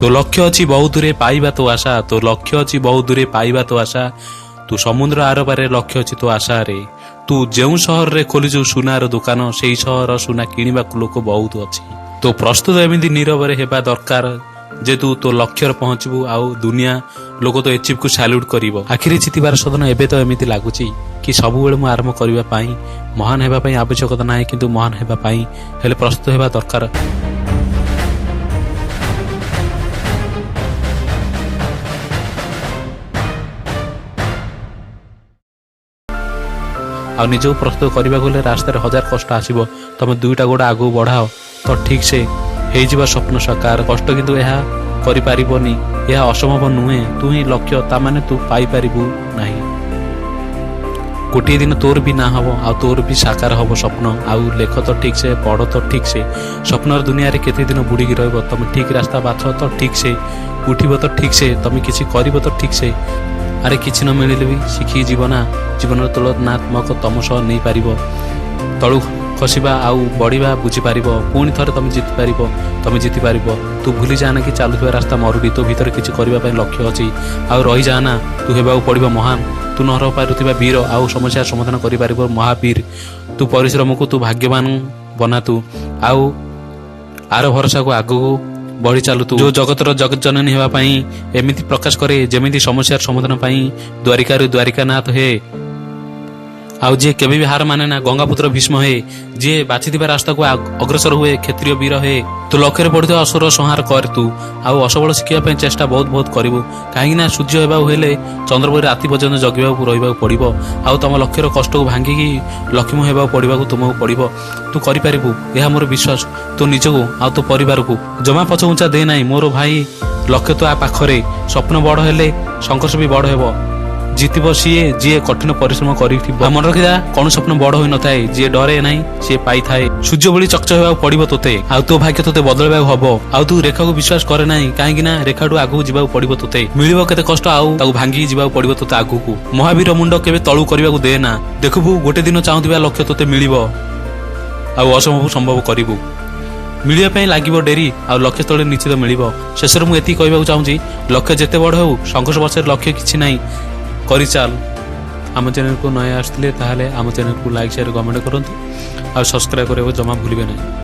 तो लक्ष्य अच्छी बहुत दूरे पाइबा तो आशा तो लक्ष्य अच्छी बहुत दूरे पाइबा तो आशा तू समुद्र आर पारे लक्ष्य अच्छी तो आशा रे तू जो सहर रे खोलिचु सुनार दुकान से सहर सुना किणवा लोक बहुत अच्छी तो प्रस्तुत एमती नीरव हेबा दरकार जे तू तो लक्ष्य पहुंचबू आउ दुनिया लोक तो एचिव को सैल्यूट करिवो आखिरी जितबार सदन एबे तो एमती लागुची कि सबुबेले मु आरंभ करबा पई महान हेबा पई आवश्यकता नाही किंतु महान हेबा पई हेले प्रस्तुत हेबा दरकार। आ निजो प्रस्तुत करने गले रास्तार हजार कष्ट आसो तुम दुईटा गोड़ आगू बढ़ाओ तो ठीक से हो स्वप्न साकार कष्ट किंतु यह करिपारिबनी यह असंभव नुहे तू ही लक्ष्य ता माने तू पाई पारिबु नाही गोटे दिन तोर भी ना हबो आ तोर भी साकार हबो स्वप्न आउ लेख तो ठीक से पढ़ तो ठीक से स्वप्नर दुनिया रे केते दिन बुड़ी रहबो तुम ठीक रास्ता बाछ तो ठीक से उठिबो तो ठीक से तुम किछि करिबो तो ठीक से अरे किसी न मिले भी शिखी जीवना जीवन तुलनात्मक तम सह नहीं पार तलू खसवा आउ बढ़िया बुझीपार पुणी थे तुम जीति पार तुम जीति पार तू भूली जाना कि चलुवा रास्ता मरुड़ी तो भीतर किसी करने लक्ष्य अच्छी आउ रही जाना तू हेबाक पड़ो महान तू न रह पारुवा वीर आउ समस्या समाधान कर महावीर तू परिश्रम को तू भाग्यवान बना तू आउ आर भरोसा को आगू बढ़ी चलु तू जो जगतर जगत जननी हेबाई एमिति प्रकाश करे जेमिति समस्या समाधान द्वारिका द्वारिकानाथ हे आउ जे केबे भी हार माने ना गंगापुत्र भीष्म हे जे बाछी रास्ता को अग्रसर हुए क्षेत्रीय वीर हे तू लक्ष्य पड़े असुर संहार कर तू आउ असबल शिखा चेष्टा बहुत बहुत करू कहीं सूर्य होगा चंद्रपुर राति पर्यटन जगवा रहा पड़ो आउ तुम लक्ष्यर कष्ट को भांगिकी लक्ष्मी होगा पड़ा तुमको पड़ो तू करू यह मोर विश्वास तू निजक आउ तो परिवार को जमा पछ उंचा दे ना मोर भाई लक्ष्य तो आ पाखरे स्वप्न बड़ हेले संघर्ष भी बड़ हेब जीतब सीए जी कठिन परिश्रम कर मन रखा कौन स्वप्न बड़ हो न था जी डरे ना सी पाई थाए सूर्य भली चकचक होगा पड़ो तोते आउ तो भाग्य तोते बदलवा हम आउ तू रेखा को विश्वास करे ना कहीं रेखा आगू जावा पड़ो तोते मिल के कष्ट आउ भांगी जावा पड़ो तोते आगू को महावीर मुंड के तलू करने को दे ना देखबू गोटे दिन चाहूबा लक्ष्य तोते मिल असंभव संभव करू मिलने लगे डेरी आ लक्ष्य स्थल निश्चित मिल शेष में ये कहूँ चाहूँगी लक्ष्य जिते बड़ हो संघर्ष बस लक्ष्य किसी ना करी चल आम चैनल को नया आसते आम चैनल को लाइक शेयर कमेंट करते आ सब्सक्राइब करने जमा भूलें नहीं।